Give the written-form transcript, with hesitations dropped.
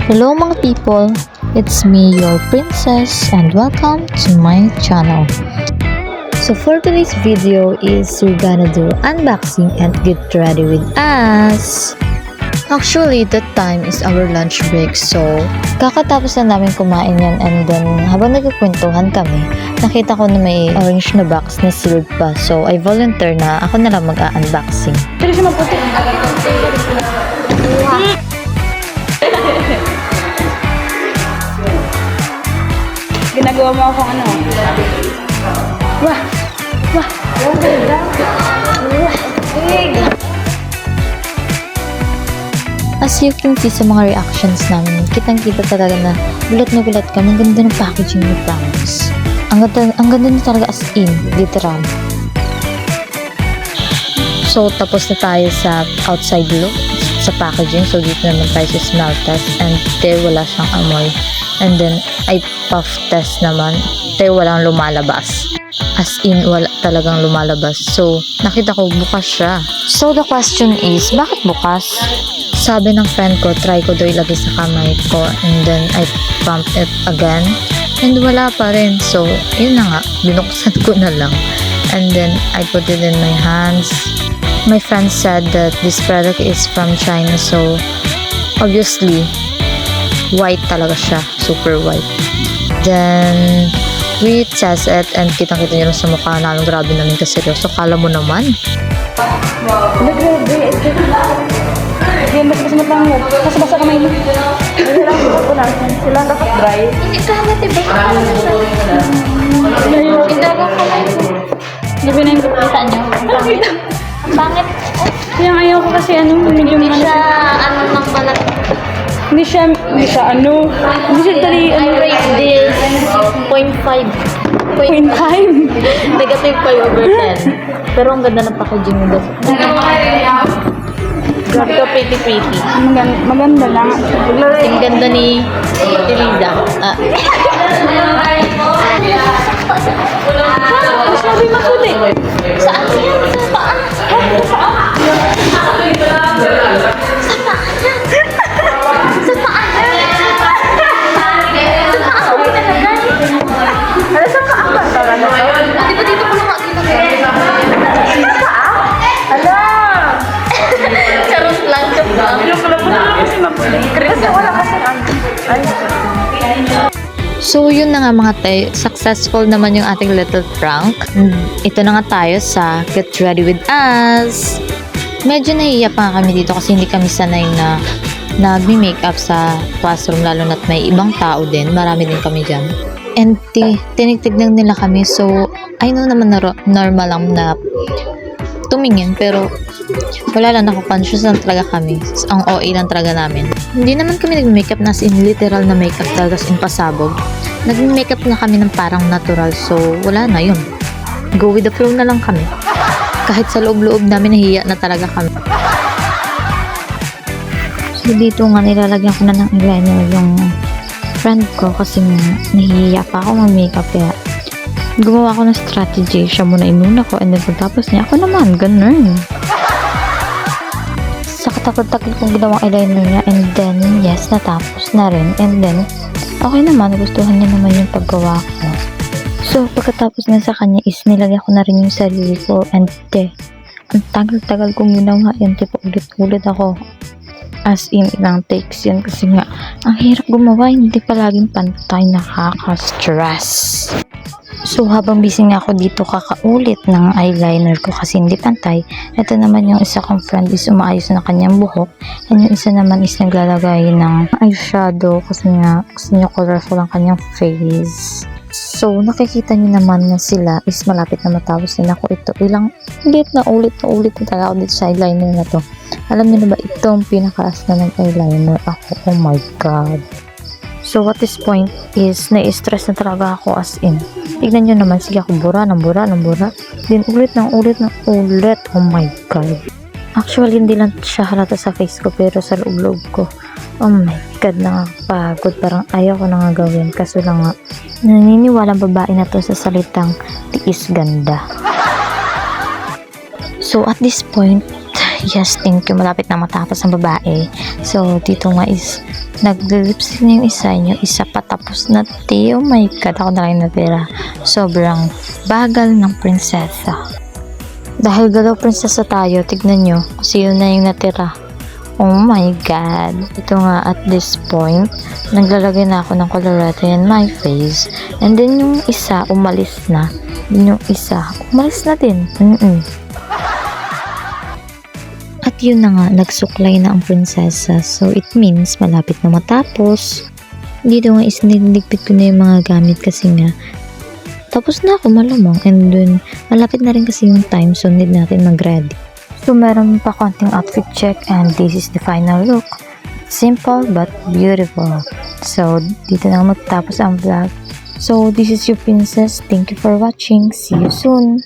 Hello mga people, it's me your princess and welcome to my channel. So for today's video is we're gonna do unboxing and get ready with us. Actually, that time is our lunch break, so kakatapos na namin kumain yan, and then habang nagkukwentuhan kami, nakita ko na may orange na box na sealed pa, so I volunteer na ako na lang mag-unboxing. Pero siya maputi. Ginagawa mo akong ano? Wah! Wah! Wah! Wah! As you can see sa mga reactions namin, kitang-kita talaga na gulat na gulat kami. Ang ganda ng packaging ni promise. Ang ganda na talaga, as in, literal. So, tapos na tayo sa outside look, sa packaging. So, dito naman tayo sa smell test, and there wala siyang amoy. And then, ay puff test naman. There walang lumalabas. As in, wala talagang lumalabas. So, nakita ko bukas siya. So, the question is, bakit bukas? Sabi ng friend ko, try ko daw ilagay sa kamay ko, and then I pump it again, and wala pa rin. So, yun na nga, binuksan ko na lang, and then I put it in my hands. My friend said that this product is from China, so obviously white talaga siya, super white. Then we test it, and kitang-kita nyo lang sa mukha namin, grabe namin kaseryoso. Kala mo naman. Grabe! Hindi, mas matangog. Kasi basa kamay mo. Hindi lang ko na. Sila dapat dry. Hindi ka naman, diba? Indagang kamay ko. Gabi na yung kita nyo. Pangit. Kaya ayaw ko kasi ano, medyo Hindi siya, ano lang pala. Hindi siya ano. Hindi siya tali, I rate this 0.5. 0.5. Negative 5 over 10. Pero ang ganda ng packaging nila. Grabe ka, pretty. Maganda lang. Ang ganda ni Elida. Sabi maputi. Saan yan? Sa paa? Sa paa? Sa paa yan? Sa paa ko pinalagay. Ano sa paa ba talaga to? Di ba dito ko lang ginagay? Sa paa? Ala! Charot lang, joke lang. Yung pala po naman kasi maputi. Kasi wala kasi ay. So, yun na nga mga tay, successful naman yung ating little prank. Ito na nga tayo sa Get Ready With Us. Medyo nahihiya pa nga kami dito kasi hindi kami sanay na nagmi-makeup sa classroom, lalo na't may ibang tao din. Marami din kami dyan. And tinigtignan nila kami, so I know naman na normal lang na tumingin, pero wala lang, conscious lang talaga kami. Ang OA lang talaga namin. Hindi naman kami nag-makeup na in literal na makeup talaga in pasabog. Nag-makeup na kami ng parang natural, so wala na yun. Go with the flow na lang kami. Kahit sa loob-loob namin nahiya na talaga kami. So dito nga nilalagyan ko na ng eyeliner yung friend ko kasi nahihiya pa ako mag-makeup, kaya gumawa ko ng strategy. Siya muna inuna ko, and then pagtapos niya, ako naman, ganun. Sa katakot-takot kong ginawang eyeliner niya, and then, yes, natapos na rin. And then, okay naman, gustuhan niya naman yung paggawa ko. So, pagkatapos na sa kanya is nilagay ko na rin yung sarili ko, and ang tagal-tagal kong ginawa yan, tipo ulit-ulit ako. As in, ilang takes yun kasi nga, ang hirap gumawa, hindi palaging pantay, nakaka-stress. So, habang busy nga ako dito kakaulit ng eyeliner ko kasi hindi pantay, ito naman yung isa kong friend is umaayos na kanyang buhok, and yung isa naman is naglalagay ng eyeshadow kasi nga gusto niya colorful ang kanyang face. So, nakikita niyo naman na sila is malapit na matapos din ako ito. Ilang ulit na talaga ako dito sa eyeliner na to. Alam niyo na ba, ito ang pinakaas na ng eyeliner ako. Oh my god. So, at this point is nai-stress na talaga ako, as in. Tignan nyo naman, sige ako bura. Then ulit. Oh my god. Actually, hindi lang siya halata sa face ko, pero sa loob-loob ko. Oh my god, nakakapagod. Parang ayaw ko na nga gawin. Kaso lang nga, naniniwalang babae na to sa salitang tiis ganda. So, at this point, yes, thank you. Malapit na matapos ang babae. So, dito nga is Nag-lipstick na yung isa patapos na te. Oh my god, ako na lang natira. Sobrang bagal ng prinsesa. Dahil galaw prinsesa tayo, tignan nyo kung sino na yung natira. Oh my god. Ito nga at this point, naglalagay na ako ng colorete in my face. And then yung isa, umalis na. Yung isa, umalis na din. At yun na nga, nagsuklay na ang prinsesa. So, it means malapit na matapos. Dito nga is niligpit ko na yung mga gamit kasi nga tapos na ako malamang. And then, malapit na rin kasi yung time so need natin mag-ready. So, meron pa konting outfit check and this is the final look. Simple but beautiful. So, dito na magtapos ang vlog. So, this is your princess. Thank you for watching. See you soon.